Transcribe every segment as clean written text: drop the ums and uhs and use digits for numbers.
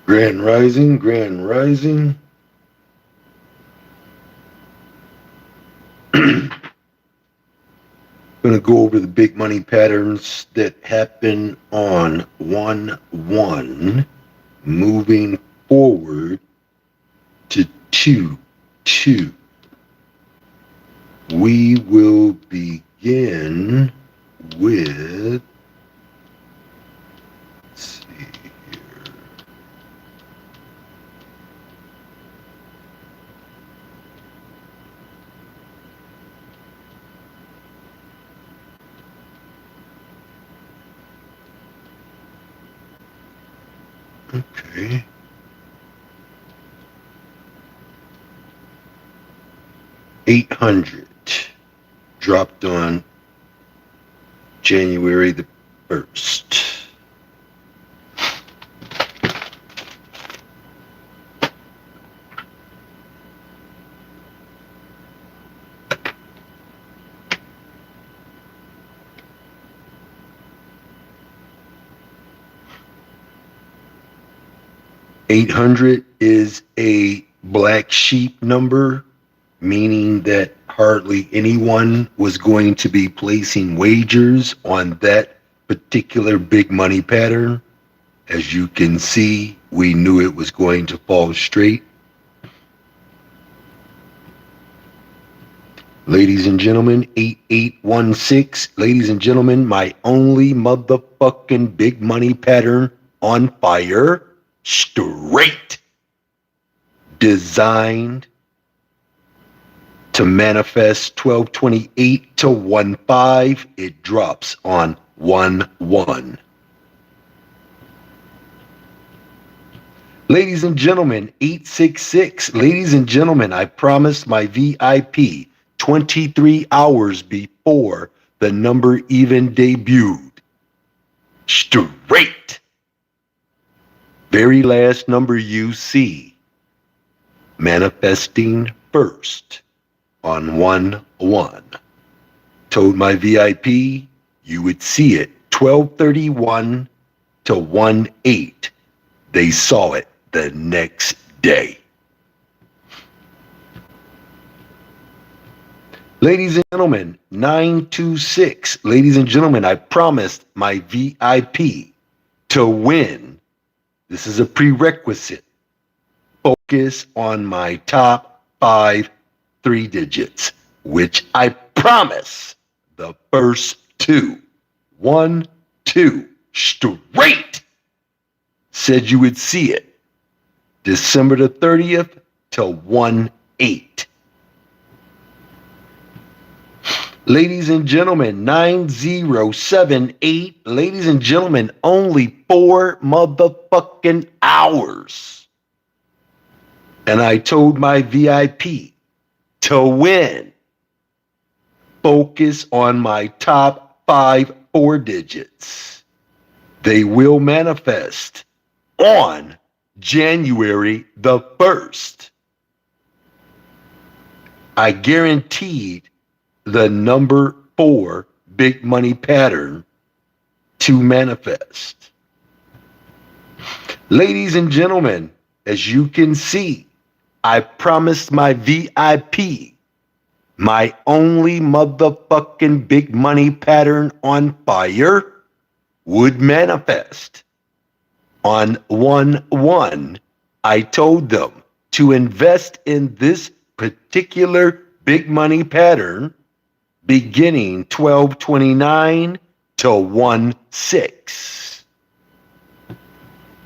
Grand Rising, Grand Rising. Going to go over the big money patterns that happen on 1-1, moving forward to 2-2. We will begin with, let's see here. Okay. $800 dropped on January the 1st. $800 is a black sheep number, meaning that hardly anyone was going to be placing wagers on that particular big money pattern. As you can see, we knew it was going to fall straight. Ladies and gentlemen, 8816. Ladies and gentlemen, my only motherfucking big money pattern on fire. Straight. Designed to manifest 1228 to 15. It drops on 1-1. Ladies and gentlemen, 866. Ladies and gentlemen, I promised my VIP 23 hours before the number even debuted. Straight. Very last number you see. Manifesting first on 1-1. Told my VIP you would see it 1231 to 18. They saw it the next day. Ladies and gentlemen, 926. Ladies and gentlemen, I promised my VIP to win. This is a prerequisite. Focus on my top 5 3 digits, which I promise the first 2. 1, 2, straight. Said you would see it. December the 30th to 18. Ladies and gentlemen, 9078. Ladies and gentlemen, only 4 motherfucking hours. And I told my VIP to win. Focus on my top 5 4 digits. They will manifest on January the 1st. I guaranteed the number 4 big money pattern to manifest. Ladies and gentlemen, as you can see, I promised my VIP my only motherfucking big money pattern on fire would manifest. On 1-1, I told them to invest in this particular big money pattern beginning 1229 to 16.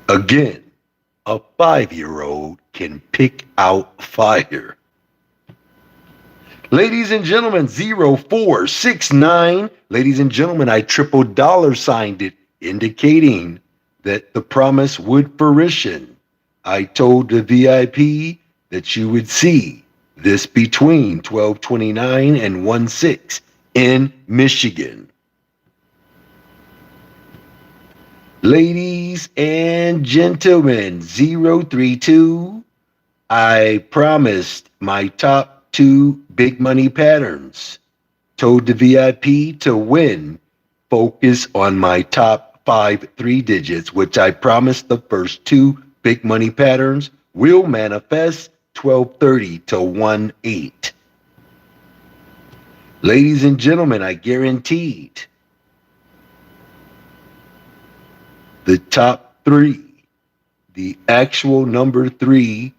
Again, a 5-year-old can pick out fire. Ladies and gentlemen, 0469. Ladies and gentlemen, I triple dollar signed it, indicating that the promise would fruition. I told the VIP that you would see this between 1229 and 16 in Michigan. Ladies and gentlemen, 032. I promised my top 2 big money patterns. Told the VIP to win. Focus on my top 5 3 digits, which I promised the first 2 big money patterns will manifest 1230 to 1/8. Ladies and gentlemen, I guaranteed the top three, the actual number three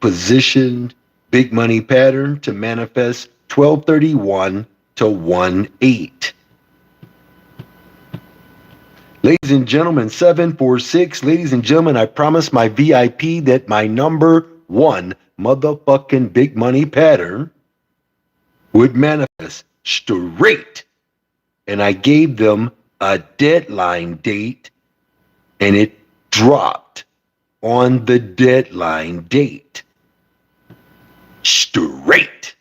positioned big money pattern to manifest 1231 to 1/8. Ladies and gentlemen, 746. Ladies and gentlemen, I promised my VIP that my number one motherfucking big money pattern would manifest straight. And I gave them a deadline date, and it dropped on the deadline date. Straight.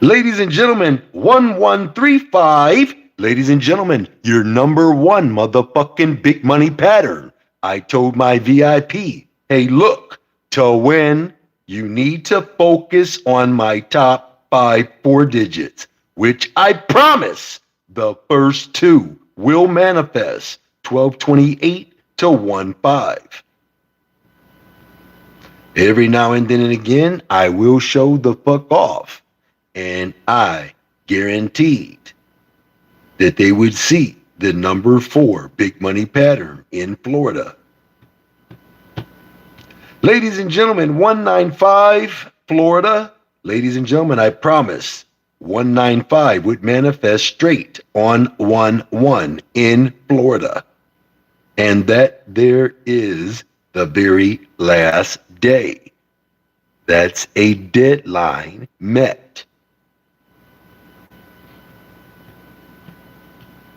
Ladies and gentlemen, 1135. Ladies and gentlemen, your number one motherfucking big money pattern. I told my VIP, hey, look, to win, you need to focus on my top 5 4 digits, which I promise the first two will manifest 1228 to 15. Every now and then and again, I will show the fuck off, and I guaranteed that they would see the number 4 big money pattern in Florida. Ladies and gentlemen, 195 Florida. Ladies and gentlemen, I promise 195 would manifest straight on 1/1 in Florida. And that there is the very last day. That's a deadline met.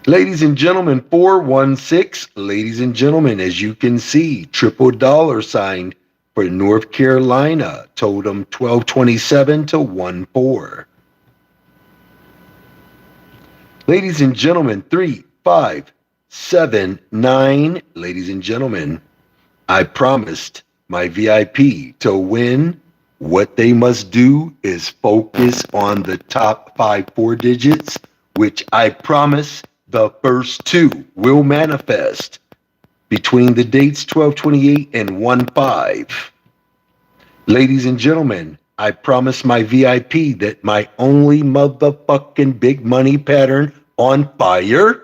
Ladies and gentlemen, 416. Ladies and gentlemen, as you can see, triple dollar sign for North Carolina, totem 1227 to 14. Ladies and gentlemen, 3579. Ladies and gentlemen, I promised my VIP to win. What they must do is focus on the top 5 4 digits, which I promise the first two will manifest between the dates 1228 and 15. Ladies and gentlemen, I promise my VIP that my only motherfucking big money pattern on fire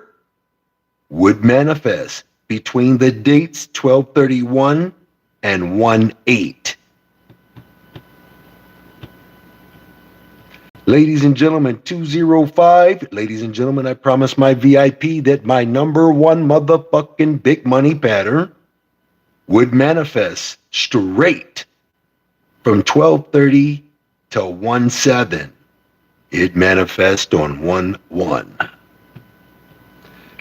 would manifest between the dates 1231 and 18. Ladies and gentlemen, 205. Ladies and gentlemen, I promise my VIP that my number one motherfucking big money pattern would manifest straight from 1230 to 17. It manifests on 1/1.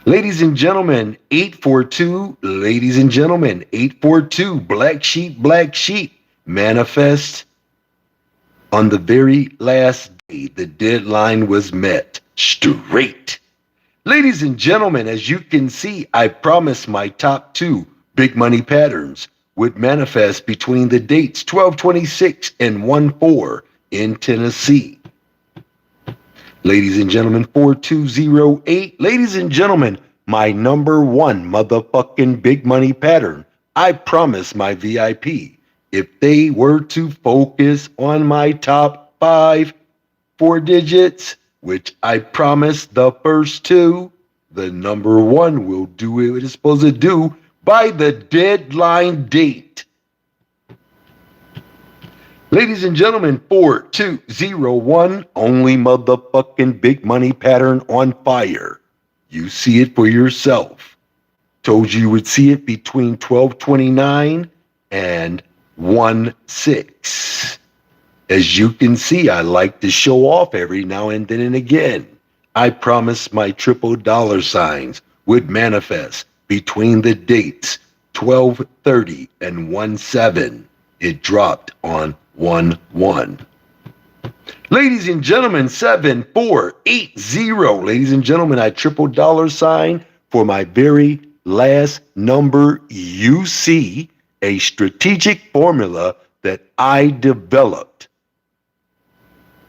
Ladies and gentlemen, 842. Ladies and gentlemen, 842. Black sheep manifest on the very last day the deadline was met straight. Ladies and gentlemen, as you can see, I promised my top 2 big money patterns would manifest between the dates 1226 and 14 in Tennessee. Ladies and gentlemen, 4208. Ladies and gentlemen, my number one motherfucking big money pattern. I promise my VIP, if they were to focus on my top 5 4 digits, which I promised the first two, the number one will do what it's supposed to do by the deadline date. Ladies and gentlemen, 4201, only motherfucking big money pattern on fire. You see it for yourself. Told you would see it between 1229 and 16. As you can see, I like to show off every now and then and again. I promised my triple dollar signs would manifest between the dates 1230 and 17. It dropped on 1/1. Ladies and gentlemen, 7480. Ladies and gentlemen, I triple dollar sign for my very last number. You see a strategic formula that I developed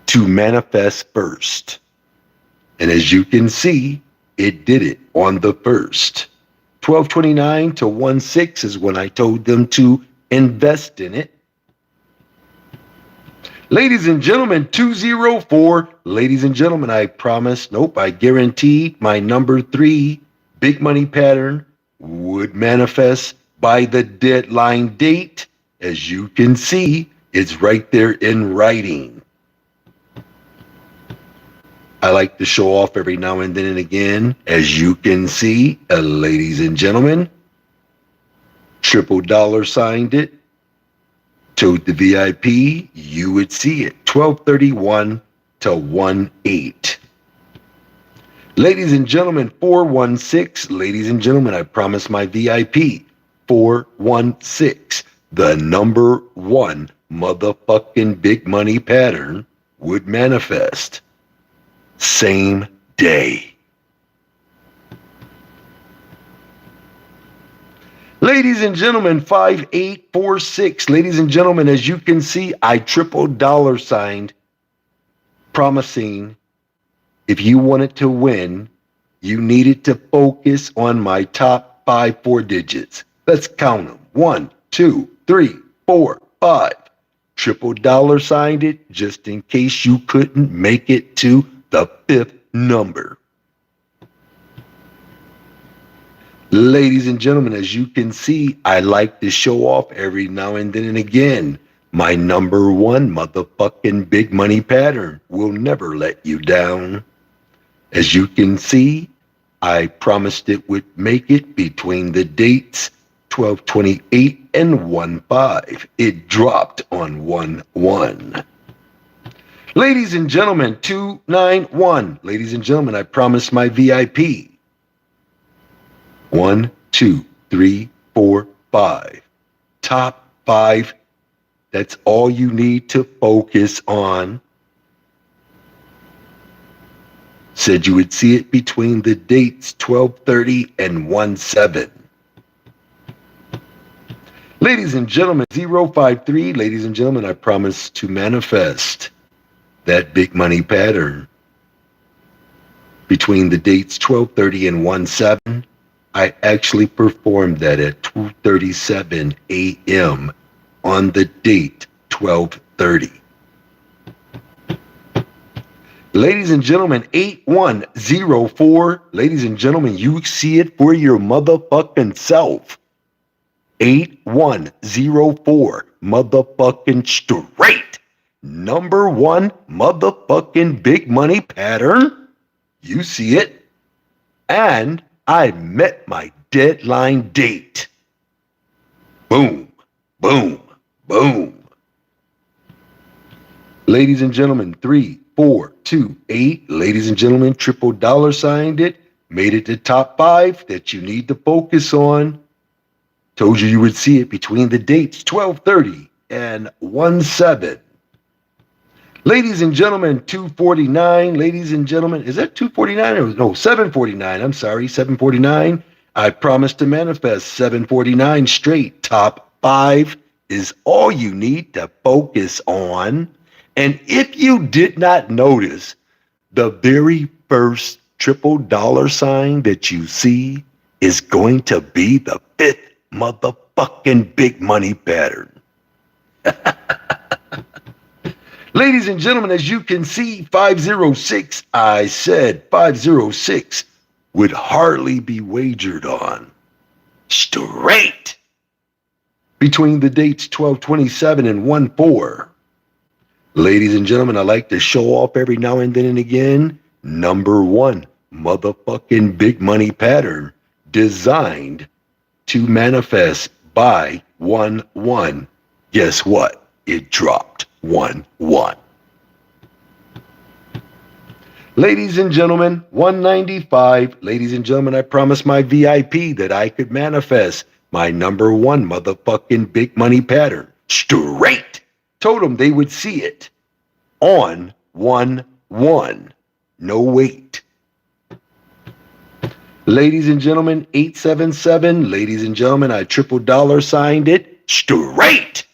to manifest first. And as you can see, it did it on the first. 1229 to 16 is when I told them to invest in it. Ladies and gentlemen, 204. Ladies and gentlemen, I promise, nope, I guarantee my number 3 big money pattern would manifest by the deadline date. As you can see, it's right there in writing. I like to show off every now and then and again. As you can see, ladies and gentlemen, triple dollar signed it. Told the VIP, you would see it, 1231 to 18. Ladies and gentlemen, 416. Ladies and gentlemen, I promise my VIP, 416. The number 1 motherfucking big money pattern would manifest. Same day. Ladies and gentlemen, 5846. Ladies and gentlemen, as you can see, I triple dollar signed, promising if you wanted to win, you needed to focus on my top 5 4 digits. Let's count them. 1, 2, 3, 4, 5. Triple dollar signed it just in case you couldn't make it to the 5th number. Ladies and gentlemen, as you can see, I like to show off every now and then and again. My number 1 motherfucking big money pattern will never let you down. As you can see, I promised it would make it between the dates 12/28 and 1/5. It dropped on 1/1. Ladies and gentlemen, 291. Ladies and gentlemen, I promised my VIP. 1, 2, 3, 4, 5. Top 5. That's all you need to focus on. Said you would see it between the dates 12/30 and 1/7. Ladies and gentlemen, 053. Ladies and gentlemen, I promise to manifest that big money pattern between the dates 12/30 and 1/7. I actually performed that at 2:37 a.m. on the date 12/30. Ladies and gentlemen, 8104. Ladies and gentlemen, you see it for your motherfucking self. 8104. Motherfucking straight. Number 1 motherfucking big money pattern. You see it. And I met my deadline date. Boom, boom, boom. Ladies and gentlemen, 3428. Ladies and gentlemen, triple dollar signed it. Made it to top 5 that you need to focus on. Told you would see it between the dates 12/30 and 1/7. Ladies and gentlemen, 249. Ladies and gentlemen, is that 249 or no, 749? I'm sorry, 749. I promise to manifest 749 straight. Top 5 is all you need to focus on. And if you did not notice, the very first triple dollar sign that you see is going to be the 5th motherfucking big money pattern. Ladies and gentlemen, as you can see, 506, I said 506 would hardly be wagered on. Straight. Between the dates 12/27 and 1/4. Ladies and gentlemen, I like to show off every now and then and again. Number 1 motherfucking big money pattern designed to manifest by 1/1. Guess what? It dropped 1/1. Ladies and gentlemen, 195. Ladies and gentlemen, I promised my VIP that I could manifest my number 1 motherfucking big money pattern. Straight. Told them they would see it on 1/1. No wait. Ladies and gentlemen, 877. Ladies and gentlemen, I triple dollar signed it. Straight.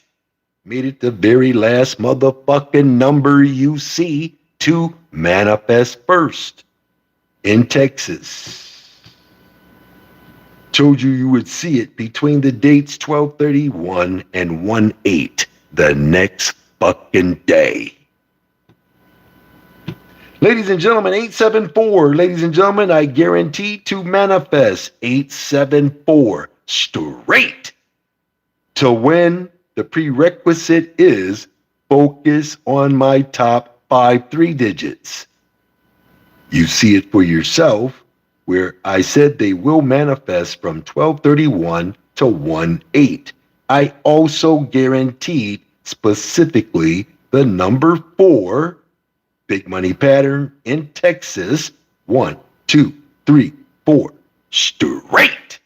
Made it the very last motherfucking number you see to manifest first in Texas. told you you would see it between the dates 12/31 and 1/8 the next fucking day. Ladies and gentlemen, 874. Ladies and gentlemen, I guarantee to manifest 874 straight to win. The prerequisite is focus on my top 5 3 digits. You see it for yourself, where I said they will manifest from 12/31 to 1/8. I also guaranteed specifically the number 4 big money pattern in Texas. 1, 2, 3, 4 straight.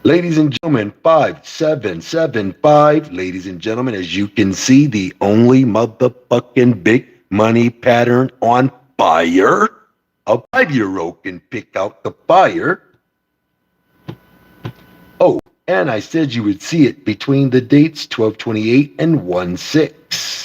Ladies and gentlemen, 5775. Ladies and gentlemen, as you can see, the only motherfucking big money pattern on fire. A 5-year-old can pick out the fire. Oh, and I said you would see it between the dates 12/28 and 1/6.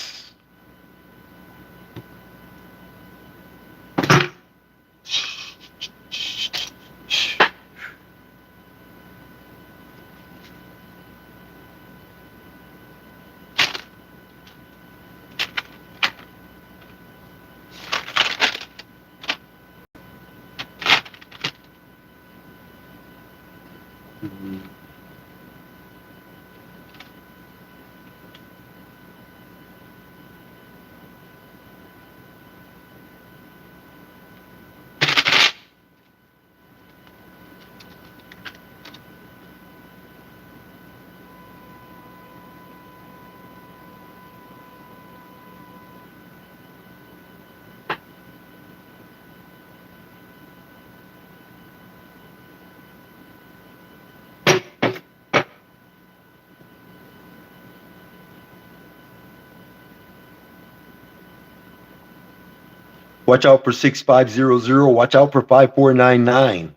Watch out for 6500. Watch out for 5499.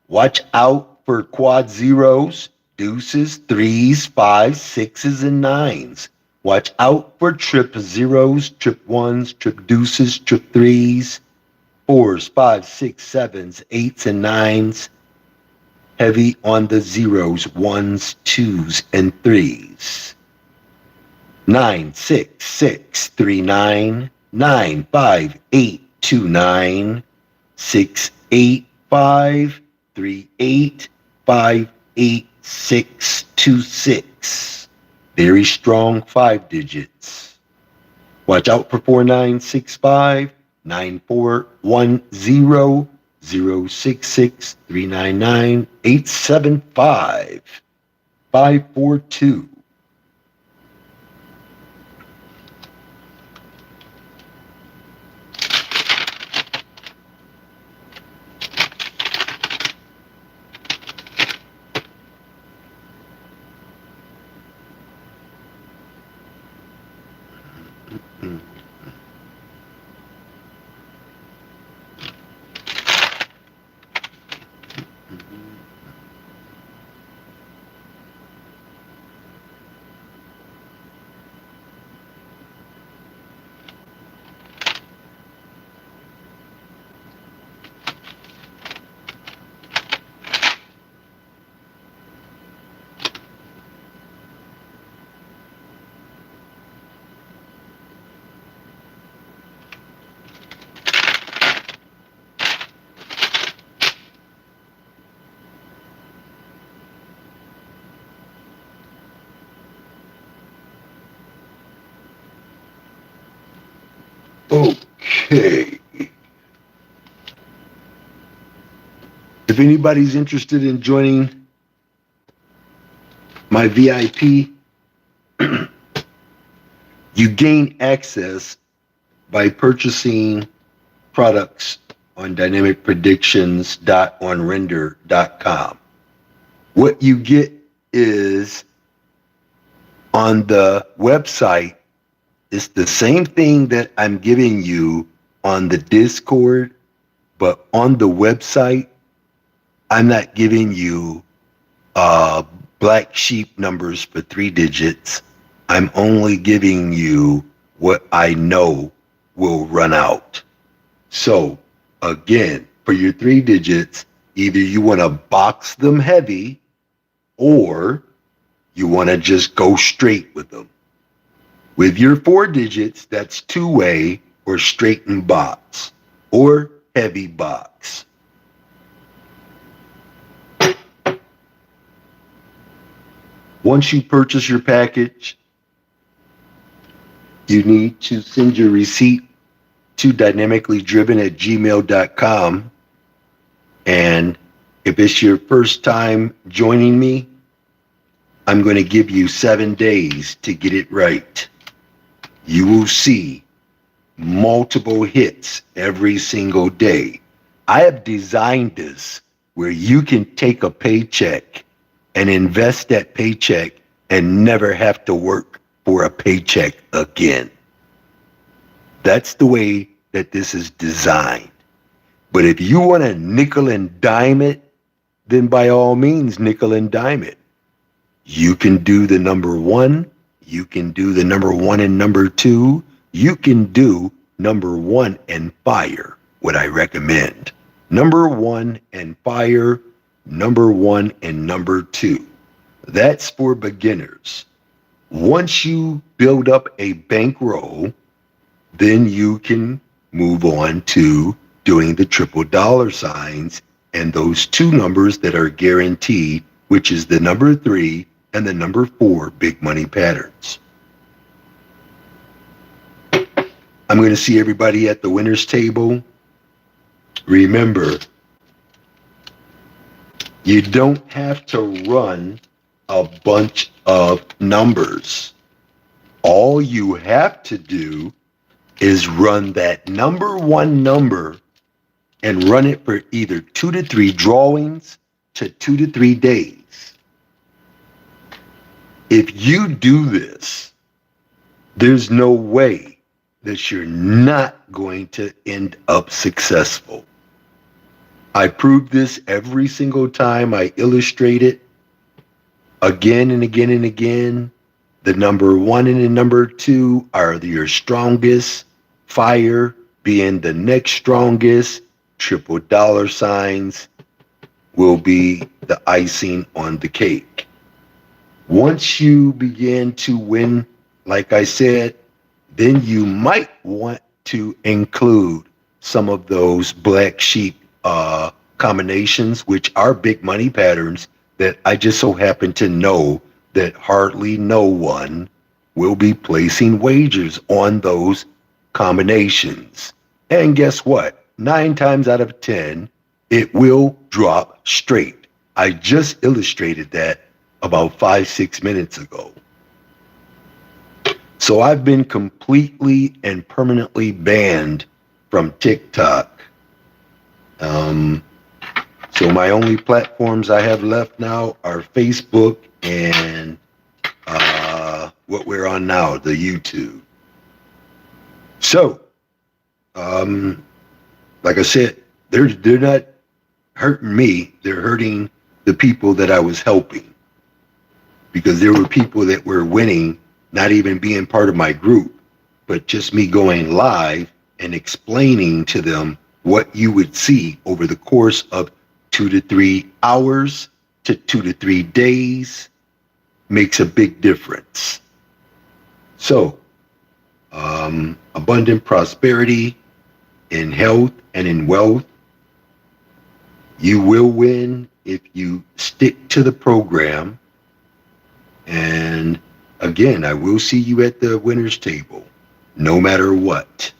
Watch out for quad zeros, deuces, threes, fives, sixes, and nines. Watch out for trip zeros, trip ones, trip deuces, trip threes, fours, fives, six, sevens, eights, and nines. Heavy on the zeros, ones, twos, and threes. 96639. 95829 685 385826. Very strong 5 digits. Watch out for 4965 9410 066 399 875 542. Okay. If anybody's interested in joining my VIP, you gain access by purchasing products on dynamicpredictions.onrender.com. What you get is on the website, it's the same thing that I'm giving you on the Discord, but on the website, I'm not giving you black sheep numbers for 3 digits. I'm only giving you what I know will run out. So again, for your 3 digits, either you want to box them heavy or you want to just go straight with them. With your 4 digits, that's two-way or straight and box or heavy box. Once you purchase your package, you need to send your receipt to dynamicallydriven@gmail.com. And if it's your first time joining me, I'm going to give you 7 days to get it right. You will see multiple hits every single day. I have designed this where you can take a paycheck and invest that paycheck and never have to work for a paycheck again. That's the way that this is designed. But if you want to nickel and dime it, then by all means, nickel and dime it. You can do the number 1. You can do the number 1 and number 2. You can do number 1 and fire, what I recommend. Number 1 and fire, number 1 and number 2. That's for beginners. Once you build up a bankroll, then you can move on to doing the triple dollar signs and those 2 numbers that are guaranteed, which is the number 3 and the number 4 big money patterns. I'm going to see everybody at the winner's table. Remember, you don't have to run a bunch of numbers. All you have to do is run that number 1 number and run it for either 2 to 3 drawings to 2 to 3 days. If you do this, there's no way that you're not going to end up successful. I prove this every single time I illustrate it, again and again and again. The number 1 and the number 2 are your strongest, fire being the next strongest, triple dollar signs will be the icing on the cake. Once you begin to win, like I said, then you might want to include some of those black sheep combinations, which are big money patterns that I just so happen to know that hardly no one will be placing wagers on those combinations. And guess what? 9 times out of 10, it will drop straight. I just illustrated that about 5-6 minutes ago. So I've been completely and permanently banned from TikTok. So my only platforms I have left now are Facebook and what we're on now, the YouTube. So, like I said, they're not hurting me. They're hurting the people that I was helping, because there were people that were winning, not even being part of my group, but just me going live and explaining to them what you would see over the course of 2 to 3 hours to 2 to 3 days makes a big difference. So, abundant prosperity in health and in wealth. You will win if you stick to the program. And again, I will see you at the winner's table, no matter what.